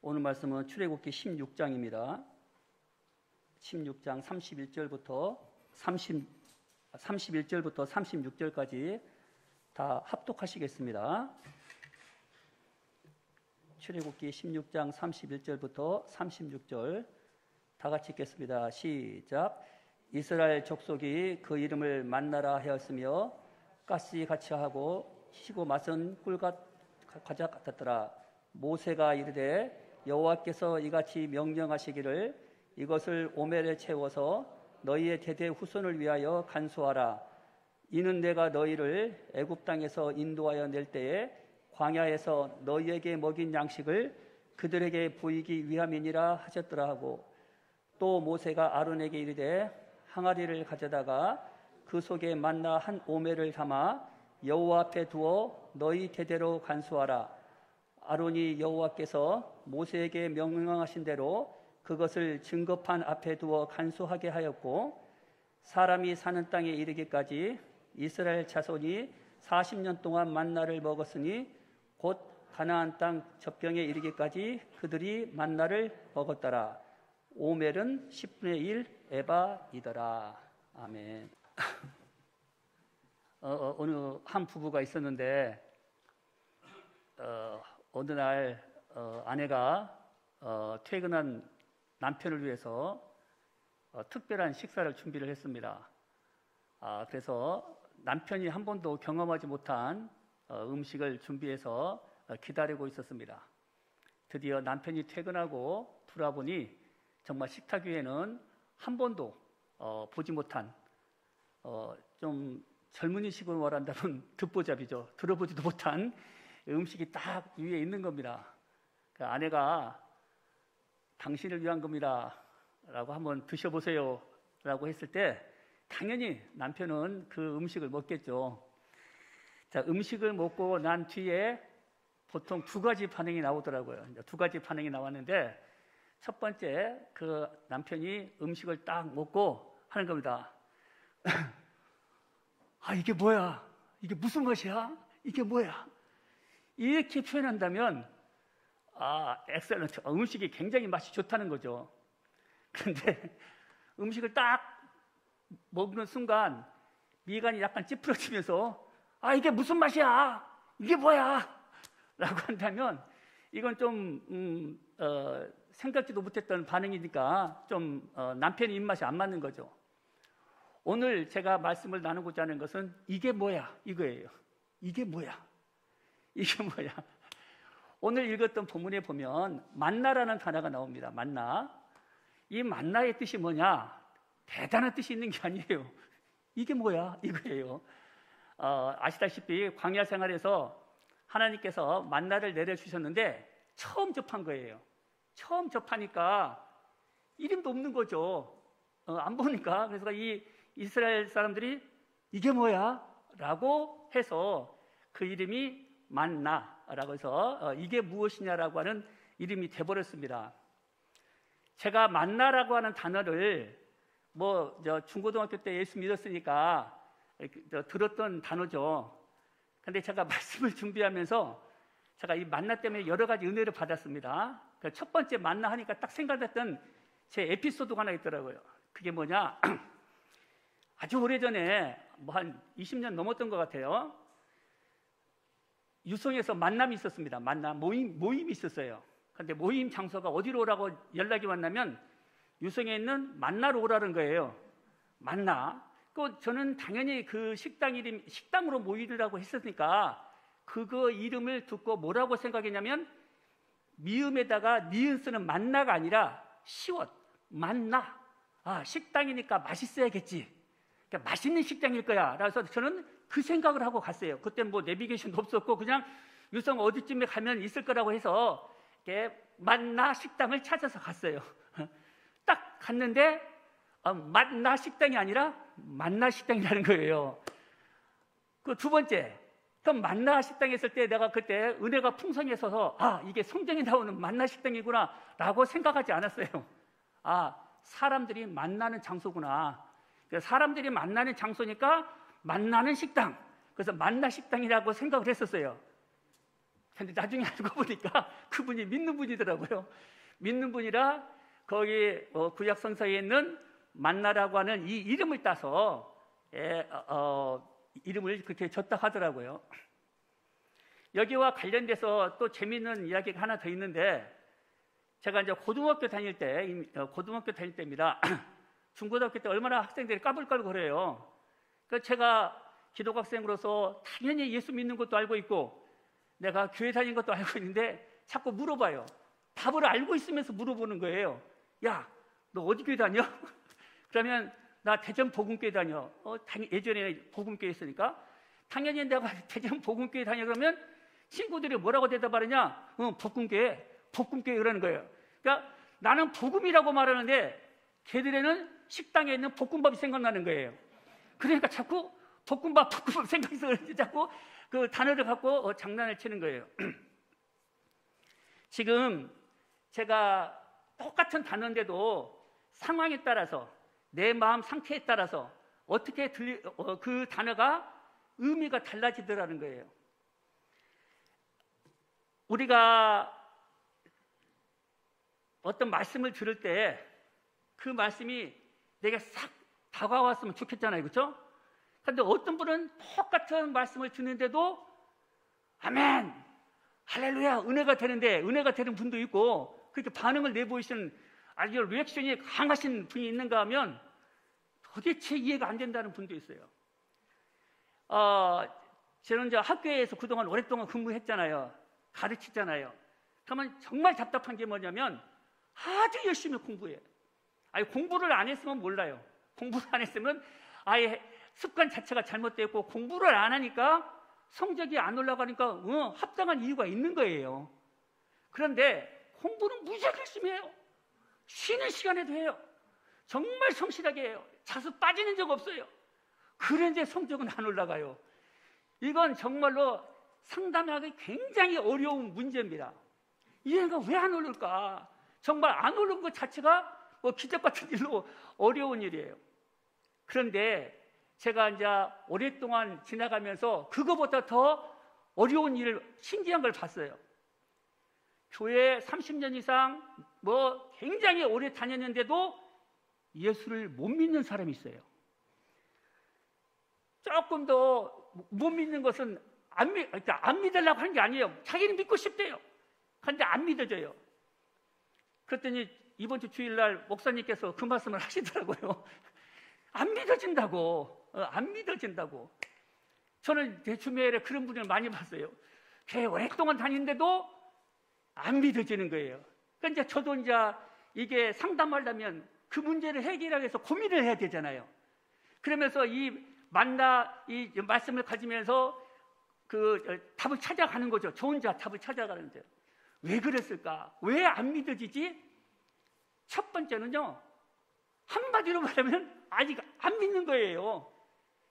오늘 말씀은 출애굽기 16장입니다. 16장 31절부터 36절까지 다 합독하시겠습니다. 출애굽기 16장 31절부터 36절 다 같이 읽겠습니다. 시작. 이스라엘 족속이 그 이름을 만나라 하였으며 가시같이 하고 시고 맛은 꿀과 과자 같았더라. 모세가 이르되 여호와께서 이같이 명령하시기를 이것을 오멜에 채워서 너희의 대대 후손을 위하여 간수하라. 이는 내가 너희를 애굽 땅에서 인도하여 낼 때에 광야에서 너희에게 먹인 양식을 그들에게 보이기 위함이니라 하셨더라 하고, 또 모세가 아론에게 이르되 항아리를 가져다가 그 속에 만나 한 오멜을 담아 여호와 앞에 두어 너희 대대로 간수하라. 아론이 여호와께서 모세에게 명령하신 대로 그것을 증거판 앞에 두어 간수하게 하였고, 사람이 사는 땅에 이르기까지 이스라엘 자손이 40년 동안 만나를 먹었으니 곧 가나안 땅 접경에 이르기까지 그들이 만나를 먹었더라. 오멜은 10분의 1 에바이더라. 아멘. 어느 한 부부가 있었는데 어느 날 아내가 퇴근한 남편을 위해서 특별한 식사를 준비를 했습니다. 그래서 남편이 한 번도 경험하지 못한 음식을 준비해서 기다리고 있었습니다. 드디어 남편이 퇴근하고 돌아보니 정말 식탁 위에는 한 번도 보지 못한 좀 젊은이식으로 말한다면 듣보잡이죠. 들어보지도 못한 음식이 딱 위에 있는 겁니다. 그 아내가 당신을 위한 겁니다 라고 한번 드셔보세요 라고 했을 때 당연히 남편은 그 음식을 먹겠죠. 자, 음식을 먹고 난 뒤에 보통 두 가지 반응이 나오더라고요. 두 가지 반응이 나왔는데, 첫 번째, 그 남편이 음식을 딱 먹고 하는 겁니다. 아, 이게 뭐야? 이게 무슨 맛이야? 이게 뭐야? 이렇게 표현한다면 엑셀런트, 음식이 굉장히 맛이 좋다는 거죠. 그런데 음식을 딱 먹는 순간 미간이 약간 찌푸려지면서 이게 무슨 맛이야? 이게 뭐야? 라고 한다면 이건 좀 생각지도 못했던 반응이니까 좀 남편의 입맛이 안 맞는 거죠. 오늘 제가 말씀을 나누고자 하는 것은 이게 뭐야? 이거예요. 이게 뭐야? 이게 뭐야? 오늘 읽었던 본문에 보면 만나라는 단어가 나옵니다. 만나. 이 만나의 뜻이 뭐냐? 대단한 뜻이 있는 게 아니에요. 이게 뭐야? 이거예요. 아시다시피 광야 생활에서 하나님께서 만나를 내려주셨는데 처음 접한 거예요. 처음 접하니까 이름도 없는 거죠. 안 보니까. 그래서 이 이스라엘 사람들이 이게 뭐야? 라고 해서 그 이름이 만나라고 해서 이게 무엇이냐라고 하는 이름이 돼버렸습니다. 제가 만나라고 하는 단어를 중고등학교 때 예수 믿었으니까 들었던 단어죠. 근데 제가 말씀을 준비하면서 제가 이 만나 때문에 여러 가지 은혜를 받았습니다. 첫 번째 만나 하니까 딱 생각났던 제 에피소드가 하나 있더라고요. 그게 뭐냐? 아주 오래전에 한 20년 넘었던 것 같아요. 유성에서 만남이 있었습니다. 모임이 있었어요. 근데 모임 장소가 어디로 오라고 연락이 왔냐면 유성에 있는 만나로 오라는 거예요. 만나. 저는 당연히 그 식당으로 모이라고 했으니까 그거 이름을 듣고 뭐라고 생각했냐면 미음에다가 니은 쓰는 만나가 아니라 시옷, 만나. 식당이니까 맛있어야겠지. 그러니까 맛있는 식당일 거야. 그래서 저는 그 생각을 하고 갔어요. 그때 내비게이션도 없었고 그냥 유성 어디쯤에 가면 있을 거라고 해서 만나 식당을 찾아서 갔어요. 딱 갔는데 만나 식당이 아니라 만나 식당이라는 거예요. 그 두 번째, 그럼 만나 식당에 있을 때 내가 그때 은혜가 풍성해서 이게 성경에 나오는 만나 식당이구나 라고 생각하지 않았어요. 사람들이 만나는 장소구나. 사람들이 만나는 장소니까 만나는 식당. 그래서 만나 식당이라고 생각을 했었어요. 근데 나중에 알고 보니까 그분이 믿는 분이더라고요. 믿는 분이라 거기 구약 성서에 있는 만나라고 하는 이 이름을 따서 이름을 그렇게 줬다 하더라고요. 여기와 관련돼서 또 재미있는 이야기가 하나 더 있는데, 제가 이제 고등학교 다닐 때입니다. 중고등학교 때 얼마나 학생들이 까불까불거려요. 그러니까 제가 기독 학생으로서 당연히 예수 믿는 것도 알고 있고 내가 교회 다닌 것도 알고 있는데 자꾸 물어봐요. 답을 알고 있으면서 물어보는 거예요. 야, 너 어디 교회 다녀? 그러면 나 대전 복음교회 다녀. 예전에 복음교회 있으니까 당연히 내가 대전 복음교회 다녀. 그러면 친구들이 뭐라고 대답하느냐? 복음교회 그러는 거예요. 그러니까 나는 복음이라고 말하는데 걔들에는 식당에 있는 볶음밥이 생각나는 거예요. 그러니까 자꾸 볶음밥 생각해서 그런지 자꾸 그 단어를 갖고 장난을 치는 거예요. 지금 제가 똑같은 단어인데도 상황에 따라서 내 마음 상태에 따라서 어떻게 그 단어가 의미가 달라지더라는 거예요. 우리가 어떤 말씀을 들을 때 그 말씀이 내게 싹 다가왔으면 좋겠잖아요. 그렇죠? 그런데 어떤 분은 똑같은 말씀을 듣는데도 아멘, 할렐루야, 은혜가 되는 분도 있고, 그렇게 반응을 내보이시는 아주 리액션이 강하신 분이 있는가 하면 도대체 이해가 안 된다는 분도 있어요. 저는 이제 학교에서 그동안 오랫동안 근무했잖아요. 가르치잖아요. 그러면 정말 답답한 게 뭐냐면 아주 열심히 공부해요. 아니, 공부를 안 했으면 몰라요. 공부를 안 했으면 아예 습관 자체가 잘못됐고, 공부를 안 하니까 성적이 안 올라가니까 합당한 이유가 있는 거예요. 그런데 공부는 무지하게 열심히 해요. 쉬는 시간에도 해요. 정말 성실하게 해요. 자수 빠지는 적 없어요. 그런데 성적은 안 올라가요. 이건 정말로 상담하기 굉장히 어려운 문제입니다. 얘가 왜 안 오를까? 정말 안 오른 것 자체가 기적 같은 일로 어려운 일이에요. 그런데 제가 이제 오랫동안 지나가면서 그거보다 더 어려운 일, 신기한 걸 봤어요. 교회 30년 이상 굉장히 오래 다녔는데도 예수를 못 믿는 사람이 있어요. 조금 더 못 믿는 것은 안 믿으려고 하는 게 아니에요. 자기는 믿고 싶대요. 그런데 안 믿어져요. 그랬더니 이번 주 주일날 목사님께서 그 말씀을 하시더라고요. 안 믿어진다고. 저는 제 주변에 그런 분을 많이 봤어요. 교회 오랫동안 다니는데도 안 믿어지는 거예요. 그러니까 저도 이제 이게 상담하려면 그 문제를 해결하기 위해서 고민을 해야 되잖아요. 그러면서 이 말씀을 가지면서 그 답을 찾아가는 거죠. 저 혼자 답을 찾아가는데 왜 그랬을까? 왜 안 믿어지지? 첫 번째는요, 한마디로 말하면 아직 안 믿는 거예요.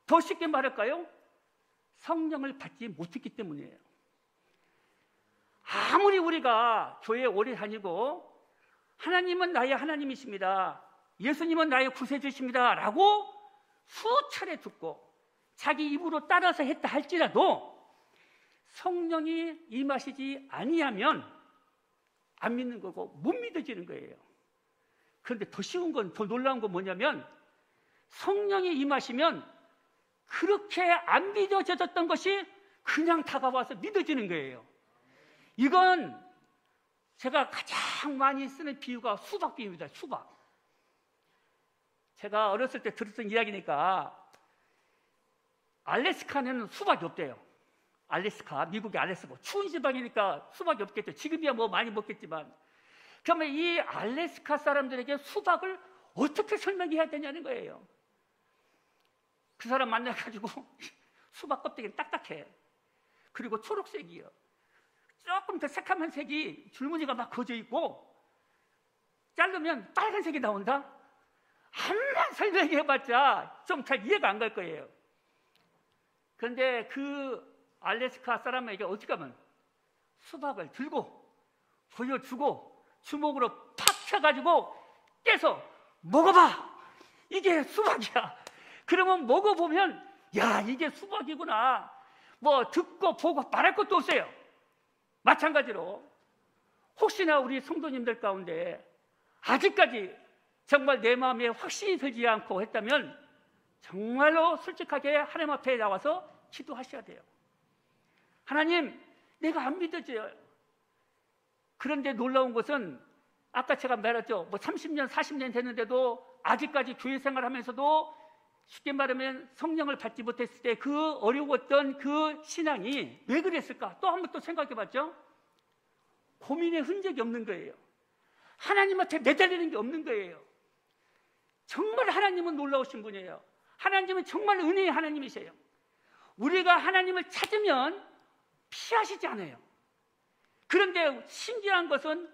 더 쉽게 말할까요? 성령을 받지 못했기 때문이에요. 아무리 우리가 교회에 오래 다니고 하나님은 나의 하나님이십니다, 예수님은 나의 구세주십니다 라고 수차례 듣고 자기 입으로 따라서 했다 할지라도 성령이 임하시지 아니하면 안 믿는 거고 못 믿어지는 거예요. 그런데 더 쉬운 건, 더 놀라운 건 뭐냐면 성령이 임하시면 그렇게 안 믿어졌던 것이 그냥 다가와서 믿어지는 거예요. 이건 제가 가장 많이 쓰는 비유가 수박 비유입니다. 수박. 제가 어렸을 때 들었던 이야기니까 알래스카는 수박이 없대요. 알래스카, 미국의 알래스카. 추운 지방이니까 수박이 없겠죠. 지금이야 많이 먹겠지만. 그러면 이 알래스카 사람들에게 수박을 어떻게 설명해야 되냐는 거예요. 그 사람 만나가지고 수박 껍데기는 딱딱해. 그리고 초록색이요. 조금 더 새카만 색이 줄무늬가 막 거져 있고 자르면 빨간색이 나온다? 한번 설명해봤자 좀 잘 이해가 안 갈 거예요. 그런데 그 알래스카 사람에게 어떻게 하면 수박을 들고 보여주고 주먹으로 팍 쳐가지고 깨서 먹어봐! 이게 수박이야. 그러면 먹어보면 야, 이게 수박이구나. 듣고 보고 말할 것도 없어요. 마찬가지로 혹시나 우리 성도님들 가운데 아직까지 정말 내 마음에 확신이 들지 않고 했다면 정말로 솔직하게 하나님 앞에 나와서 기도하셔야 돼요. 하나님, 내가 안 믿어져요. 그런데 놀라운 것은 아까 제가 말했죠. 30년, 40년 됐는데도 아직까지 교회 생활하면서도 쉽게 말하면 성령을 받지 못했을 때 그 어려웠던 그 신앙이 왜 그랬을까? 또 한 번 또 생각해 봤죠. 고민의 흔적이 없는 거예요. 하나님한테 매달리는 게 없는 거예요. 정말 하나님은 놀라우신 분이에요. 하나님은 정말 은혜의 하나님이세요. 우리가 하나님을 찾으면 피하시지 않아요. 그런데 신기한 것은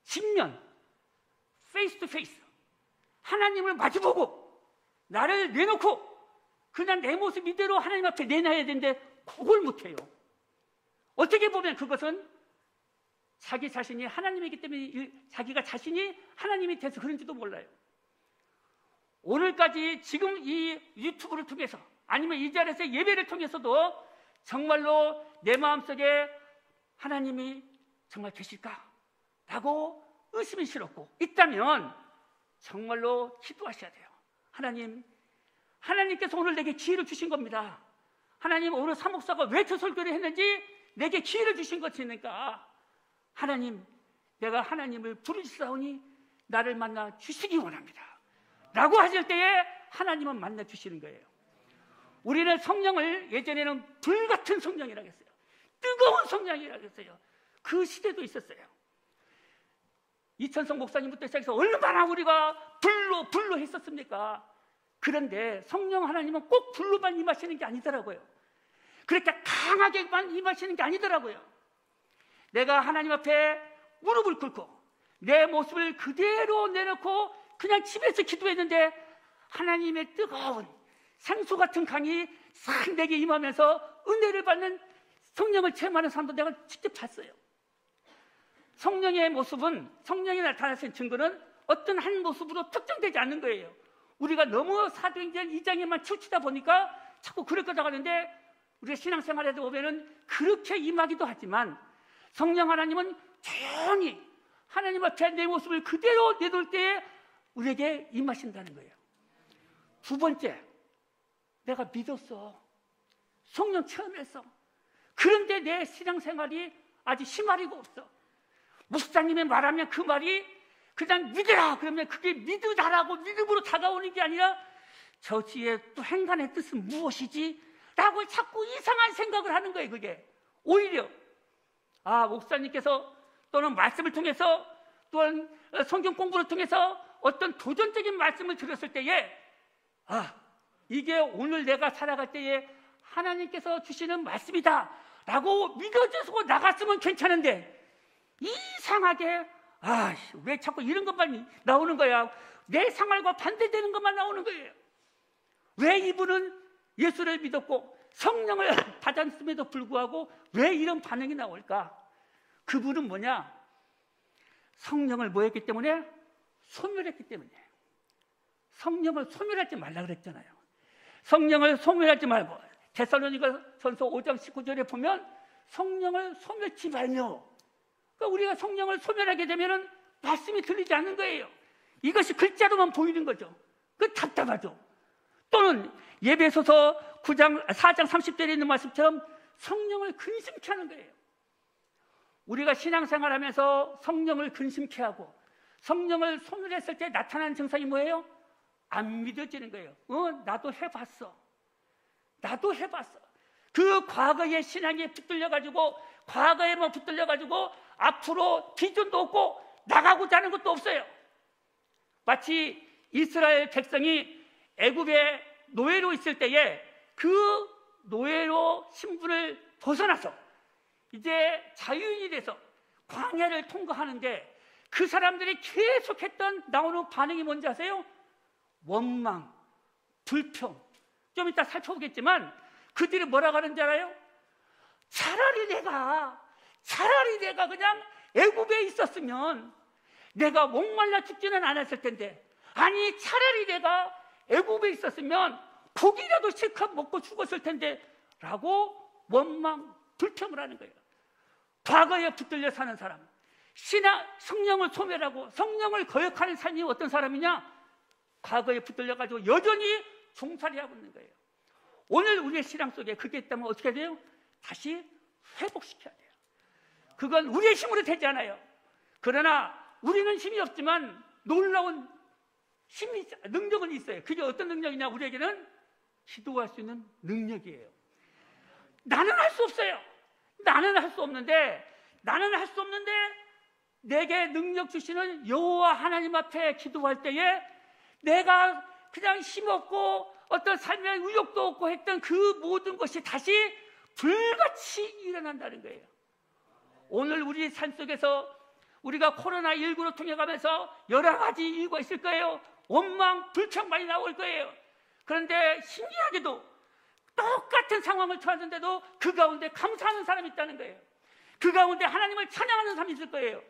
직면, 페이스 투 페이스, 하나님을 마주보고 나를 내놓고 그냥 내 모습 이대로 하나님 앞에 내놔야 되는데 그걸 못해요. 어떻게 보면 그것은 자기 자신이 하나님이기 때문에 자기가 자신이 하나님이 돼서 그런지도 몰라요. 오늘까지 지금 이 유튜브를 통해서 아니면 이 자리에서 예배를 통해서도 정말로 내 마음속에 하나님이 정말 계실까? 라고 의심이 실었고 있다면 정말로 기도하셔야 돼요. 하나님께서 오늘 내게 기회를 주신 겁니다. 하나님, 오늘 사목사가 왜 저 설교를 했는지 내게 기회를 주신 것이니까 하나님, 내가 하나님을 부르시사오니 나를 만나 주시기 원합니다 라고 하실 때에 하나님은 만나 주시는 거예요. 우리는 성령을 예전에는 불같은 성령이라고 했어요. 뜨거운 성령이라고 했어요. 그 시대도 있었어요. 이천성 목사님부터 시작해서 얼마나 우리가 불로 했었습니까? 그런데 성령 하나님은 꼭 불로만 임하시는 게 아니더라고요. 그렇게 강하게만 임하시는 게 아니더라고요. 내가 하나님 앞에 무릎을 꿇고 내 모습을 그대로 내놓고 그냥 집에서 기도했는데 하나님의 뜨거운 생수 같은 강이 싹 내게 임하면서 은혜를 받는 성령을 체험하는 사람도 내가 직접 봤어요. 성령의 모습은, 성령이 나타나신 증거는 어떤 한 모습으로 특정되지 않는 거예요. 우리가 너무 사도행전 2장에만 치우치다 보니까 자꾸 그럴 거다 하는데 우리가 신앙생활에도 보면은 그렇게 임하기도 하지만 성령 하나님은 조용히 하나님 앞에 내 모습을 그대로 내놓을 때에 우리에게 임하신다는 거예요. 두 번째, 내가 믿었어. 성령 체험했어. 그런데 내 신앙생활이 아직 심화리가 없어. 목사님이 말하면 그 말이 그냥 믿으라 그러면 그게 믿으라고 믿음으로 다가오는 게 아니라 저지의 또 행간의 뜻은 무엇이지? 라고 자꾸 이상한 생각을 하는 거예요. 그게 오히려 목사님께서 또는 말씀을 통해서 또는 성경 공부를 통해서 어떤 도전적인 말씀을 들었을 때에 이게 오늘 내가 살아갈 때에 하나님께서 주시는 말씀이다 라고 믿어져서 나갔으면 괜찮은데 이상하게 왜 자꾸 이런 것만 나오는 거야? 내 생활과 반대되는 것만 나오는 거예요. 왜 이분은 예수를 믿었고 성령을 받았음에도 불구하고 왜 이런 반응이 나올까? 그분은 뭐냐? 성령을 뭐 했기 때문에? 소멸했기 때문에. 성령을 소멸하지 말라 그랬잖아요. 성령을 소멸하지 말고 데살로니가전서 5장 19절에 보면 성령을 소멸치 말며, 그러니까 우리가 성령을 소멸하게 되면은 말씀이 들리지 않는 거예요. 이것이 글자로만 보이는 거죠. 그 답답하죠. 또는 예배소서 4장 30절에 있는 말씀처럼 성령을 근심케 하는 거예요. 우리가 신앙생활하면서 성령을 근심케 하고 성령을 소멸했을 때 나타나는 증상이 뭐예요? 안 믿어지는 거예요. 나도 해봤어. 그 과거의 신앙에 붙들려가지고 과거에만 붙들려가지고 앞으로 비전도 없고 나가고자 하는 것도 없어요. 마치 이스라엘 백성이 애굽의 노예로 있을 때에 그 노예로 신분을 벗어나서 이제 자유인이 돼서 광야를 통과하는데 그 사람들이 계속했던 나오는 반응이 뭔지 아세요? 원망, 불평. 좀 이따 살펴보겠지만 그들이 뭐라고 하는지 알아요? 차라리 내가 그냥 애굽에 있었으면 내가 목말라 죽지는 않았을 텐데, 아니 차라리 내가 애굽에 있었으면 고기라도 실컷 먹고 죽었을 텐데 라고 원망, 불평을 하는 거예요. 과거에 붙들려 사는 사람, 성령을 소멸하고 성령을 거역하는 삶이 어떤 사람이냐? 과거에 붙들려가지고 여전히 종살이하고 있는 거예요. 오늘 우리의 신앙 속에 그게 있다면 어떻게 돼요? 다시 회복시켜야 돼요. 그건 우리의 힘으로 되지 않아요. 그러나 우리는 힘이 없지만 놀라운 능력은 있어요. 그게 어떤 능력이냐? 우리에게는 기도할 수 있는 능력이에요. 나는 할 수 없어요. 나는 할 수 없는데 내게 능력 주시는 여호와 하나님 앞에 기도할 때에 내가 그냥 힘없고 어떤 삶의 의욕도 없고 했던 그 모든 것이 다시 불같이 일어난다는 거예요. 오늘 우리 삶 속에서 우리가 코로나19로 통해 가면서 여러 가지 이유가 있을 거예요. 원망, 불평 많이 나올 거예요. 그런데 신기하게도 똑같은 상황을 처했는데도 그 가운데 감사하는 사람이 있다는 거예요. 그 가운데 하나님을 찬양하는 사람이 있을 거예요.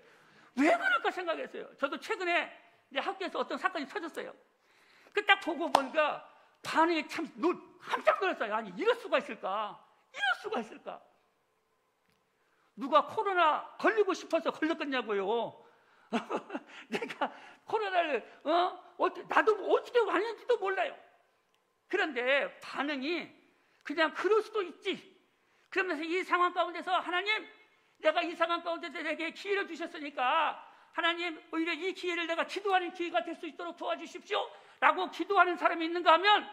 왜 그럴까 생각했어요. 저도 최근에 이제 학교에서 어떤 사건이 터졌어요. 그 딱 보고 보니까 반응이 참 깜짝 놀랐어요. 아니 이럴 수가 있을까? 이럴 수가 있을까? 누가 코로나 걸리고 싶어서 걸렸겠냐고요. 내가 코로나를 나도 어떻게 왔는지도 몰라요. 그런데 반응이 그냥 그럴 수도 있지. 그러면서 이 상황 가운데서 하나님, 내가 이 상황 가운데서 내게 기회를 주셨으니까 하나님 오히려 이 기회를 내가 기도하는 기회가 될 수 있도록 도와주십시오 라고 기도하는 사람이 있는가 하면,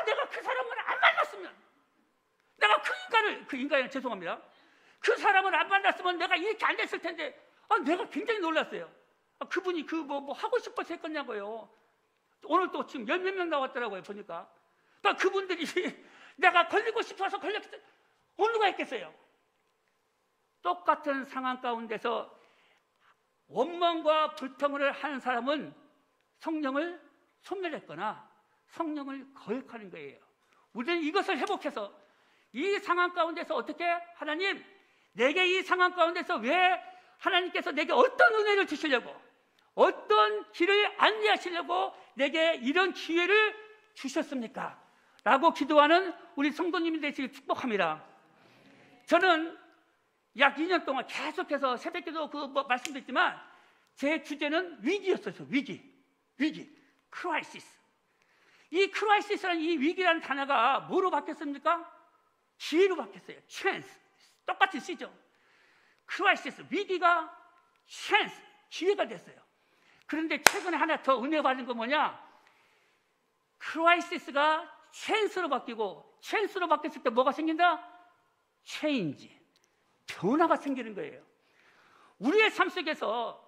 내가 그 사람을 안 만났으면, 내가 그 인간을 죄송합니다, 그 사람을 안 만났으면 내가 이렇게 안 됐을 텐데, 내가 굉장히 놀랐어요. 그분이 뭐 하고 싶어서 했겠냐고요. 오늘 또 지금 10몇 명 나왔더라고요, 보니까. 그러니까 그분들이 내가 걸리고 싶어서 걸렸겠어요. 어느 누가 했겠어요? 똑같은 상황 가운데서 원망과 불평을 하는 사람은 성령을 소멸했거나 성령을 거역하는 거예요. 우리는 이것을 회복해서 이 상황 가운데서 어떻게, 하나님, 내게 이 상황 가운데서 왜 하나님께서 내게 어떤 은혜를 주시려고, 어떤 길을 안내하시려고 내게 이런 기회를 주셨습니까? 라고 기도하는 우리 성도님이 되시길 축복합니다. 저는 약 2년 동안 계속해서 새벽기도 말씀드렸지만 제 주제는 위기였어요. 위기, 크라이시스. 이 크라이시스라는 이 위기라는 단어가 뭐로 바뀌었습니까? 기회로 바뀌었어요. 찬스. 똑같은 시죠. 크라이시스, 위기가 찬스, 기회가 됐어요. 그런데 최근에 하나 더 은혜 받은 건 뭐냐? 크라이시스가 찬스로 바뀌고, 찬스로 바뀌었을 때 뭐가 생긴다? 체인지, 변화가 생기는 거예요. 우리의 삶 속에서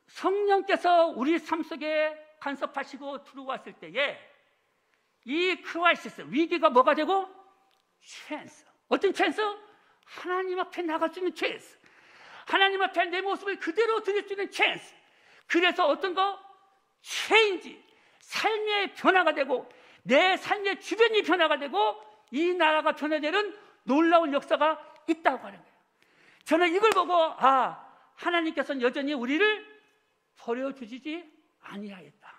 성령께서 우리 삶 속에 간섭하시고 들어왔을 때에 이 크라이시스, 위기가 뭐가 되고? 찬스. 어떤 찬스? 하나님 앞에 나갈 수 있는 찬스. 하나님 앞에 내 모습을 그대로 드릴 수 있는 찬스. 그래서 어떤 거? 체인지, 삶의 변화가 되고 내 삶의 주변이 변화가 되고 이 나라가 변화되는 놀라운 역사가 있다고 하는 거예요. 저는 이걸 보고 하나님께서는 여전히 우리를 버려주지 아니하였다.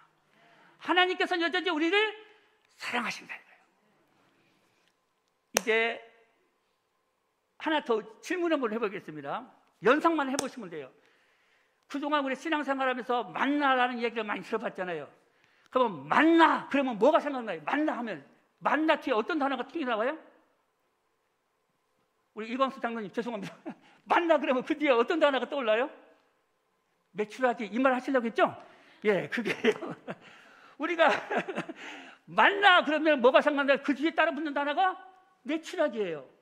하나님께서는 여전히 우리를 사랑하신다는 거예요. 이제 하나 더 질문 한번 해보겠습니다. 연상만 해보시면 돼요. 그동안 우리 신앙생활하면서 만나라는 얘기를 많이 들어봤잖아요. 그러면 만나, 그러면 뭐가 생각나요? 만나 하면, 만나 뒤에 어떤 단어가 튀어나와요? 우리 이광수 장로님 죄송합니다. 만나 그러면 그 뒤에 어떤 단어가 떠올라요? 매출하기, 이 말 하시려고 했죠? 예, 그게요. 우리가 만나 그러면 뭐가 생각나요? 그 뒤에 따라 붙는 단어가 매출하기예요.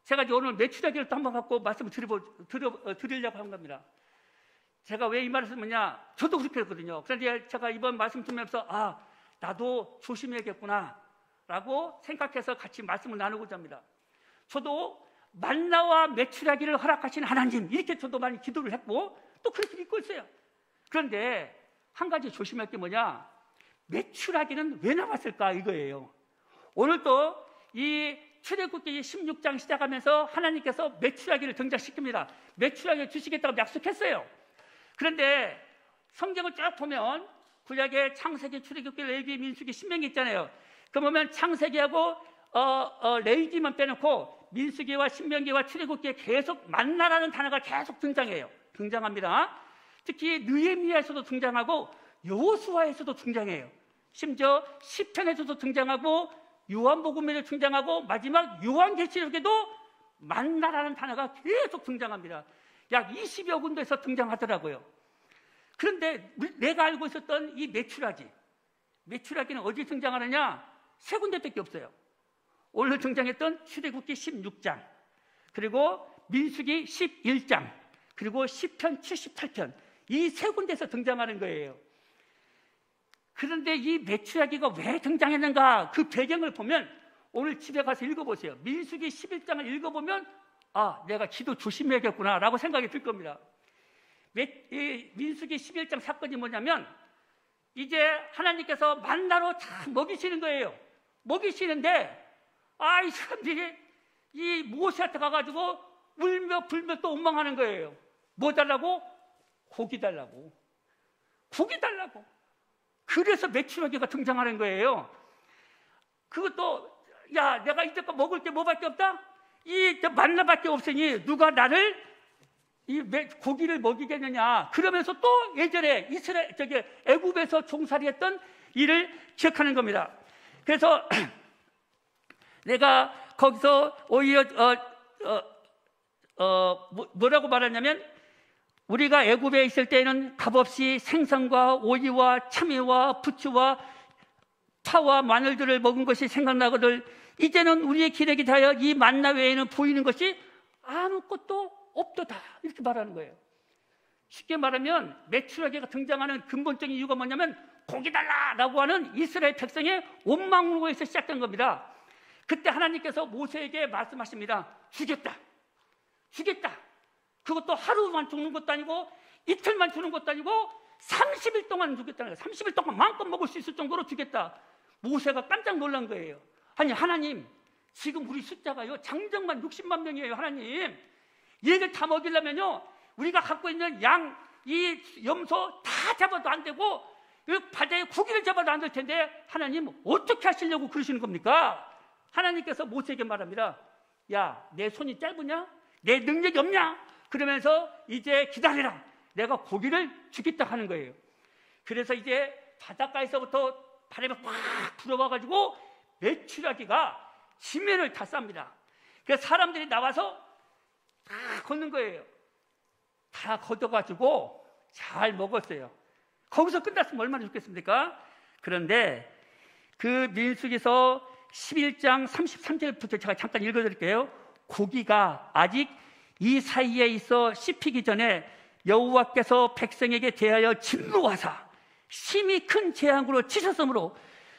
제가 이제 오늘 매출하기를 또 한번 갖고 말씀을 드리려고 한 겁니다. 제가 왜 이 말을 쓰느냐? 저도 그렇게 했거든요. 그런데 제가 이번 말씀 듣면서 나도 조심해야겠구나 라고 생각해서 같이 말씀을 나누고자 합니다. 저도 만나와 매출하기를 허락하신 하나님, 이렇게 저도 많이 기도를 했고 또 그렇게 믿고 있어요. 그런데 한 가지 조심할 게 뭐냐? 매출하기는 왜 나왔을까? 이거예요. 오늘도 이 출애굽기 16장 시작하면서 하나님께서 매출하기를 등장시킵니다. 매출하기를 주시겠다고 약속했어요. 그런데 성경을 쭉 보면 구약의 창세기, 출애굽기, 레위기, 민수기, 신명기 있잖아요. 그러면 창세기하고 레위기만 빼놓고 민수기와 신명기와 출애굽기에 계속 만나라는 단어가 계속 등장합니다. 특히 느헤미야에서도 등장하고 여호수아에서도 등장해요. 심지어 시편에서도 등장하고 요한복음에도 등장하고 마지막 요한계시록에도 만나라는 단어가 계속 등장합니다. 약 20여 군데에서 등장하더라고요. 그런데 내가 알고 있었던 이 메추라기는 어디 등장하느냐? 세 군데밖에 없어요. 오늘 등장했던 출애굽기 16장, 그리고 민수기 11장, 그리고 시편 78편, 이 세 군데에서 등장하는 거예요. 그런데 이 메추라기가 왜 등장했는가? 그 배경을 보면 오늘 집에 가서 읽어보세요. 민수기 11장을 읽어보면 내가 기도 조심해야겠구나 라고 생각이 들 겁니다. 민수기 11장 사건이 뭐냐면 이제 하나님께서 만나로 다 먹이시는 거예요. 먹이시는데 이 사람들이 이 모세한테 가가지고 울며 불며 또 원망하는 거예요. 뭐 달라고? 고기 달라고. 그래서 메추라기가 등장하는 거예요. 그것도 내가 이제껏 먹을 게 뭐밖에 없다? 이 만나밖에 없으니 누가 나를 이 고기를 먹이겠느냐. 그러면서 또 예전에 애굽에서 종살이했던 일을 기억하는 겁니다. 그래서 내가 거기서 오히려 뭐라고 말하냐면 우리가 애굽에 있을 때는 값없이 생선과 오이와 참외와 부추와 파와 마늘들을 먹은 것이 생각나거든 이제는 우리의 기력이 다하여 이 만나 외에는 보이는 것이 아무것도 없도다 이렇게 말하는 거예요. 쉽게 말하면 메추라기가 등장하는 근본적인 이유가 뭐냐면 고기 달라라고 하는 이스라엘 백성의 원망으로에서 시작된 겁니다. 그때 하나님께서 모세에게 말씀하십니다. 주겠다. 그것도 하루만 죽는 것도 아니고 이틀만 주는 것도 아니고 30일 동안 주겠다는 거예요. 30일 동안 마음껏 먹을 수 있을 정도로 주겠다. 모세가 깜짝 놀란 거예요. 아니 하나님, 지금 우리 숫자가요 장정만 60만 명이에요. 하나님, 얘들 다 먹이려면요 우리가 갖고 있는 양, 이 염소 다 잡아도 안 되고 바다에 고기를 잡아도 안 될 텐데 하나님 어떻게 하시려고 그러시는 겁니까? 하나님께서 모세에게 말합니다. 내 손이 짧으냐? 내 능력이 없냐? 그러면서 이제 기다리라. 내가 고기를 주겠다 하는 거예요. 그래서 이제 바닷가에서부터 바람이 팍 불어와가지고 메추라기가 지면을 다 쌉니다. 그래서 사람들이 나와서 다 걷는 거예요. 다 걷어가지고 잘 먹었어요. 거기서 끝났으면 얼마나 좋겠습니까? 그런데 그 민수기서 11장 33절부터 제가 잠깐 읽어드릴게요. 고기가 아직 이 사이에 있어 씹히기 전에 여호와께서 백성에게 대하여 진노하사 심히 큰 재앙으로 치셨으므로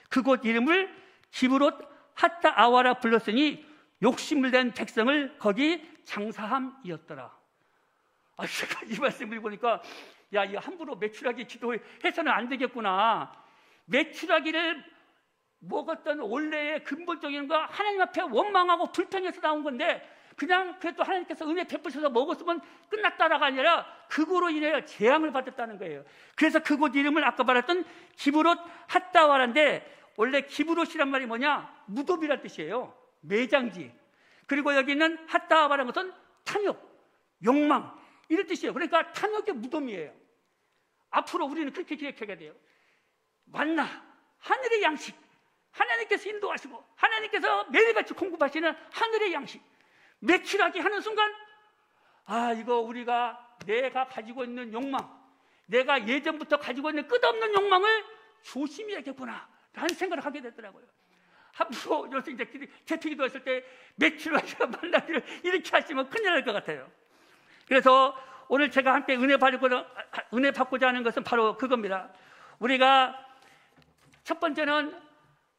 그곳 이름을 기브롯 핫다 아와라 불렀으니 욕심을 낸 백성을 거기 장사함이었더라. 제가 이 말씀을 보니까 이거 함부로 메추라기 기도해서는 안 되겠구나. 메추라기를 먹었던 원래의 근본적인 거 하나님 앞에 원망하고 불평해서 나온 건데 그냥 그래도 하나님께서 은혜 베푸셔서 먹었으면 끝났다라가 아니라 그거로 인해 재앙을 받았다는 거예요. 그래서 그곳 이름을 아까 말했던 기브롯 핫다와라인데 원래 기브롯이란 말이 뭐냐? 무덤이란 뜻이에요. 매장지. 그리고 여기는 핫다와라는 것은 탐욕, 욕망 이런 뜻이에요. 그러니까 탐욕의 무덤이에요. 앞으로 우리는 그렇게 기억해야 돼요. 만나, 하늘의 양식, 하나님께서 인도하시고 하나님께서 매일같이 공급하시는 하늘의 양식. 메추라기 하는 순간 이거 우리가 내가 가지고 있는 욕망, 내가 예전부터 가지고 있는 끝없는 욕망을 조심해야겠구나 라는 생각을 하게 되더라고요. 함부로 요새 이제 제피기도 했을 때 메추라기가 만나기를 이렇게 하시면 큰일 날 것 같아요. 그래서 오늘 제가 함께 은혜 받고자 하는 것은 바로 그겁니다. 우리가 첫 번째는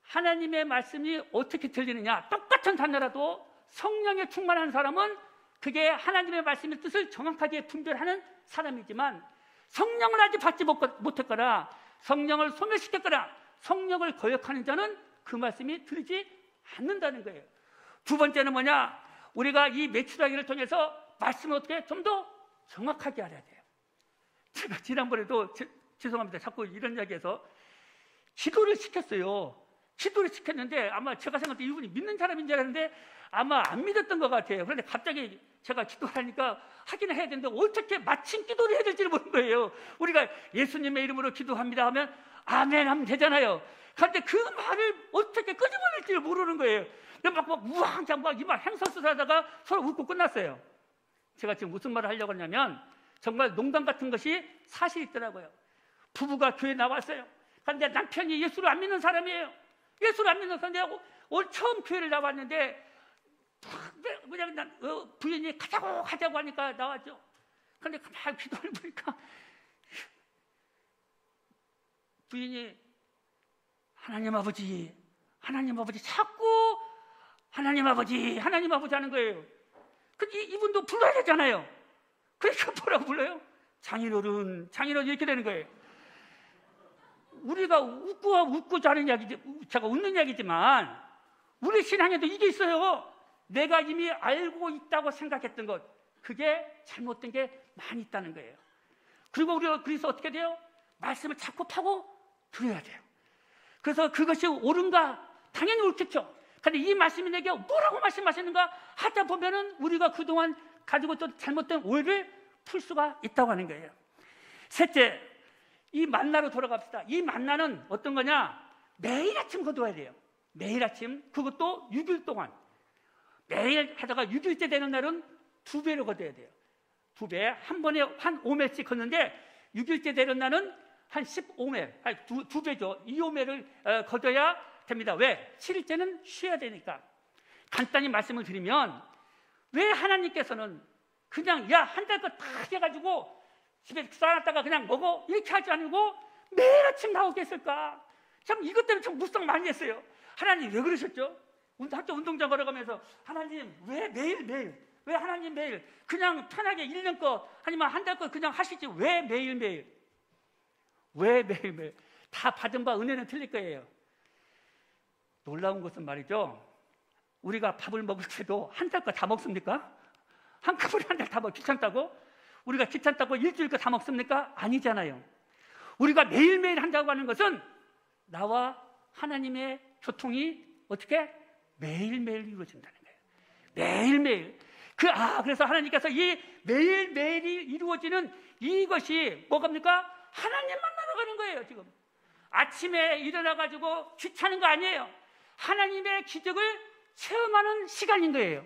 하나님의 말씀이 어떻게 들리느냐. 똑같은 단어라도 성령에 충만한 사람은 그게 하나님의 말씀의 뜻을 정확하게 분별하는 사람이지만 성령을 아직 받지 못했거나 성령을 소멸시켰거나 성령을 거역하는 자는 그 말씀이 들리지 않는다는 거예요. 두 번째는 뭐냐? 우리가 이 메추라기를 통해서 말씀을 어떻게 좀 더 정확하게 알아야 돼요. 제가 지난번에도 죄송합니다. 자꾸 이런 이야기해서 기도를 시켰어요. 기도를 시켰는데 아마 제가 생각할 때 이분이 믿는 사람인 줄 알았는데 아마 안 믿었던 것 같아요. 그런데 갑자기 제가 기도를 하니까 하기는 해야 되는데 어떻게 마침 기도를 해야 될지 모르는 거예요. 우리가 예수님의 이름으로 기도합니다 하면 아멘 하면 되잖아요. 그런데 그 말을 어떻게 끄집어낼지 모르는 거예요. 막 우왕좌왕 막 이만 행설수설하다가 서로 웃고 끝났어요. 제가 지금 무슨 말을 하려고 하냐면 정말 농담 같은 것이 사실이 있더라고요. 부부가 교회에 나왔어요. 그런데 남편이 예수를 안 믿는 사람이에요. 예수를 안 믿는 사람인데 올 처음 교회를 나왔는데 그냥 부인이 가자고 하니까 나왔죠. 그런데 가만히 기도를 보니까 부인이 하나님 아버지 자꾸 하나님 아버지 하는 거예요. 이분도 불러야 되잖아요. 그러니까 뭐라고 불러요? 장인어른 이렇게 되는 거예요. 우리가 웃고 자는 이야기지, 제가 웃는 이야기지만 우리 신앙에도 이게 있어요. 내가 이미 알고 있다고 생각했던 것, 그게 잘못된 게 많이 있다는 거예요. 그리고 우리가 그래서 어떻게 돼요? 말씀을 자꾸 파고 들어야 돼요. 그래서 그것이 옳은가? 당연히 옳겠죠. 근데 이 말씀이 내게 뭐라고 말씀하시는가 하다 보면은 우리가 그동안 가지고 또 잘못된 오해를 풀 수가 있다고 하는 거예요. 셋째, 이 만나로 돌아갑시다. 이 만나는 어떤 거냐? 매일 아침 거둬야 돼요. 매일 아침, 그것도 6일 동안. 매일 하다가 6일째 되는 날은 2배로 거둬야 돼요. 2배, 한 번에 한 5매씩 걷는데 6일째 되는 날은 한 15매, 아니 2배죠. 2~5매를 거둬야 됩니다. 왜? 7일째는 쉬어야 되니까. 간단히 말씀을 드리면 왜 하나님께서는 그냥 한 달 거 다 해가지고 집에 쌓아놨다가 그냥 먹어 이렇게 하지 않고 매일 아침 나오게 했을까? 참 이것 때문에 좀 묵상 많이 했어요. 하나님 왜 그러셨죠? 학교 운동장 걸어가면서 하나님 왜 매일매일, 왜 하나님 매일 그냥 편하게 1년 거 아니면 한 달 거 그냥 하시지 왜 매일매일, 왜 매일매일? 다 받은 바 은혜는 틀릴 거예요. 놀라운 것은 말이죠, 우리가 밥을 먹을 때도 한 달 거 다 먹습니까? 한꺼번에 한 달 다 먹기 귀찮다고? 우리가 귀찮다고 일주일 거 다 먹습니까? 아니잖아요. 우리가 매일매일 한다고 하는 것은 나와 하나님의 교통이 어떻게? 매일매일 이루어진다는 거예요. 매일매일. 그래서 하나님께서 이 매일매일이 이루어지는 이것이 뭐갑니까? 하나님 만나러 가는 거예요. 지금 아침에 일어나가지고 귀찮은 거 아니에요. 하나님의 기적을 체험하는 시간인 거예요.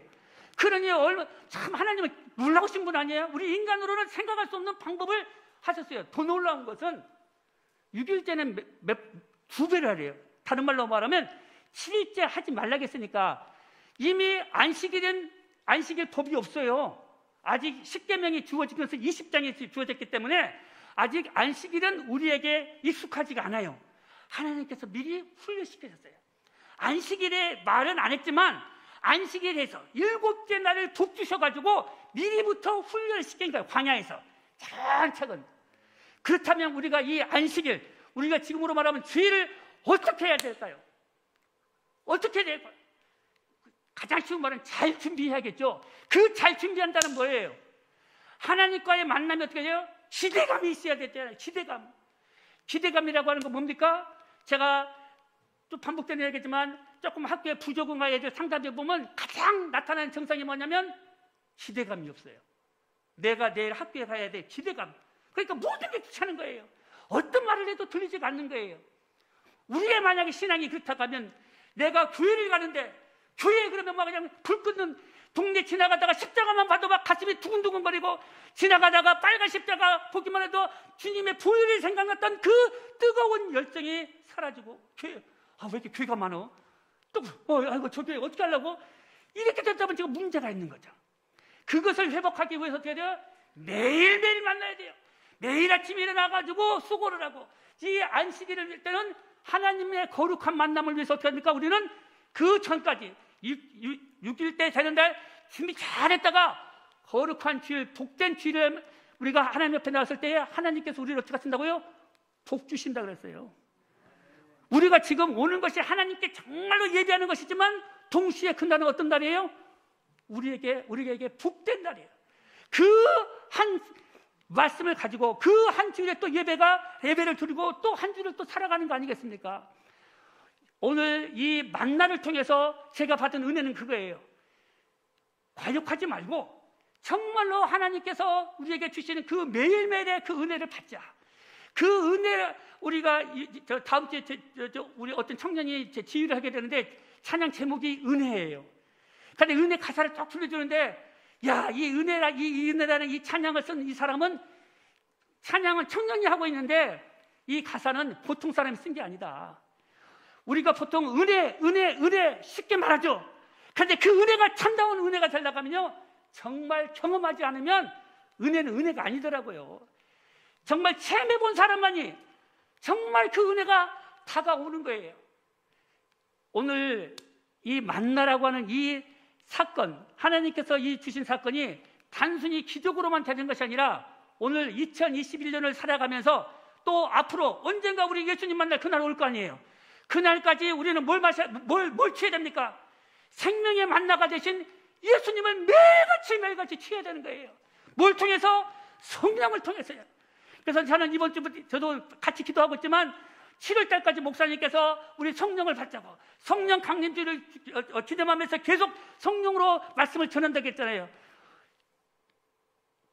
그러니 참 하나님은 놀라우신 분 아니에요? 우리 인간으로는 생각할 수 없는 방법을 하셨어요. 더 놀라운 것은 6일째는 2배를 하래요. 다른 말로 말하면 7일째 하지 말라고 했으니까 이미 안식일 법이 없어요. 아직 10계명이 주어지면서 20장이 주어졌기 때문에 아직 안식일은 우리에게 익숙하지가 않아요. 하나님께서 미리 훈련시키셨어요. 안식일에 말은 안 했지만 안식일에서 7째 날을 돕주셔가지고 미리부터 훈련을 시킨 거예요. 광야에서 차근차근. 그렇다면 우리가 이 안식일, 우리가 지금으로 말하면 주일을 어떻게 해야 될까요? 어떻게 될까요? 가장 쉬운 말은 잘 준비해야겠죠. 그 잘 준비한다는 뭐예요? 하나님과의 만남이 어떻게 돼요? 기대감이 있어야 되잖아요. 기대감이라고 하는 건 뭡니까? 제가 또 반복되는 얘기지만 조금 학교에 부적응한 애들 상담해 보면 가장 나타나는 증상이 뭐냐면 기대감이 없어요. 내가 내일 학교에 가야 돼. 기대감. 그러니까 모든 게 귀찮은 거예요. 어떤 말을 해도 들리지가 않는 거예요. 우리의 만약에 신앙이 그렇다고 하면 내가 교회를 가는데 교회에 그러면 막 그냥 불 끄는 동네 지나가다가 십자가만 봐도 막 가슴이 두근두근거리고 지나가다가 빨간 십자가 보기만 해도 주님의 보혈이 생각났던 그 뜨거운 열정이 사라지고 교회, 왜 이렇게 교회가 많어? 아이고 저 교회 어떻게 하려고? 이렇게 됐다 보면 지금 문제가 있는 거죠. 그것을 회복하기 위해서 어떻게 돼요? 매일매일 만나야 돼요. 매일 아침에 일어나가지고 수고를 하고 이 안식일을 때는 하나님의 거룩한 만남을 위해서 어떻게 합니까? 우리는 그 전까지 6일 때 되는 날 준비 잘했다가 거룩한 주일, 복된 주일에 우리가 하나님 옆에 나왔을 때 하나님께서 우리를 어떻게 하신다고요? 복 주신다 그랬어요. 우리가 지금 오는 것이 하나님께 정말로 예배하는 것이지만 동시에 그 날은 어떤 날이에요? 우리에게 복된 날이에요. 그 한 말씀을 가지고 그 한 주일에 또 예배를 드리고 또 한 주를 또 살아가는 거 아니겠습니까? 오늘 이 만나를 통해서 제가 받은 은혜는 그거예요. 과욕하지 말고 정말로 하나님께서 우리에게 주시는 그 매일매일의 그 은혜를 받자. 그 은혜, 우리가 다음 주에 우리 어떤 청년이 지휘를 하게 되는데 찬양 제목이 은혜예요. 근데 은혜 가사를 쫙 불러주는데, 야, 이 은혜라는 이 찬양을 쓴 이 사람은 찬양은 청년이 하고 있는데 이 가사는 보통 사람이 쓴 게 아니다. 우리가 보통 은혜 쉽게 말하죠. 근데 그 은혜가 참다운 은혜가 되려고 하면요, 정말 경험하지 않으면 은혜는 은혜가 아니더라고요. 정말 체험해본 사람만이 정말 그 은혜가 다가오는 거예요. 오늘 이 만나라고 하는 이 사건, 하나님께서 이 주신 사건이 단순히 기적으로만 되는 것이 아니라 오늘 2021년을 살아가면서 또 앞으로 언젠가 우리 예수님 만날 그날 올 거 아니에요. 그날까지 우리는 뭘 취해야 됩니까? 생명의 만나가 되신 예수님을 매일같이 취해야 되는 거예요. 뭘 통해서? 성령을 통해서요. 그래서 저는 이번 주부터 저도 같이 기도하고 있지만 7월 달까지 목사님께서 우리 성령을 받자고, 성령 강림주를 기념하면서 계속 성령으로 말씀을 전한다고 했잖아요.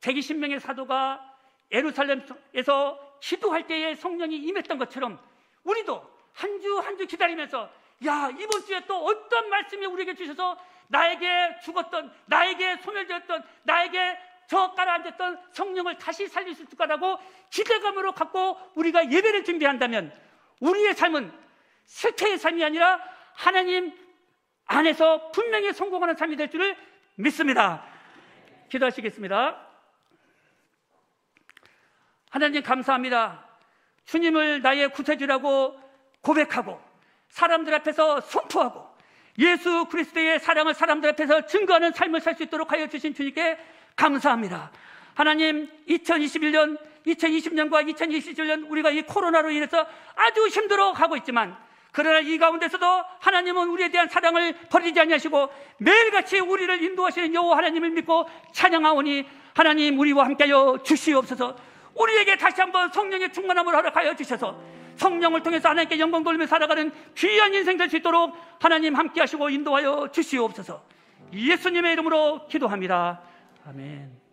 120명의 사도가 예루살렘에서 기도할 때에 성령이 임했던 것처럼 우리도 한 주 한 주 기다리면서, 야, 이번 주에 또 어떤 말씀이 우리에게 주셔서 나에게 죽었던, 나에게 소멸되었던, 나에게 저 깔아앉았던 성령을 다시 살릴 수 있을까라고 기대감으로 갖고 우리가 예배를 준비한다면 우리의 삶은 실패의 삶이 아니라 하나님 안에서 분명히 성공하는 삶이 될 줄을 믿습니다. 기도하시겠습니다. 하나님 감사합니다. 주님을 나의 구세주라고 고백하고 사람들 앞에서 선포하고 예수 그리스도의 사랑을 사람들 앞에서 증거하는 삶을 살 수 있도록 하여 주신 주님께 감사합니다. 하나님, 2021년, 2020년과 2021년 우리가 이 코로나로 인해서 아주 힘들어가고 있지만, 그러나 이 가운데서도 하나님은 우리에 대한 사랑을 버리지 아니하시고 매일같이 우리를 인도하시는 여호와 하나님을 믿고 찬양하오니, 하나님 우리와 함께하여 주시옵소서. 우리에게 다시 한번 성령의 충만함을 허락하여 주셔서 성령을 통해서 하나님께 영광 돌리며 살아가는 귀한 인생 될 수 있도록 하나님 함께하시고 인도하여 주시옵소서. 예수님의 이름으로 기도합니다. 아멘.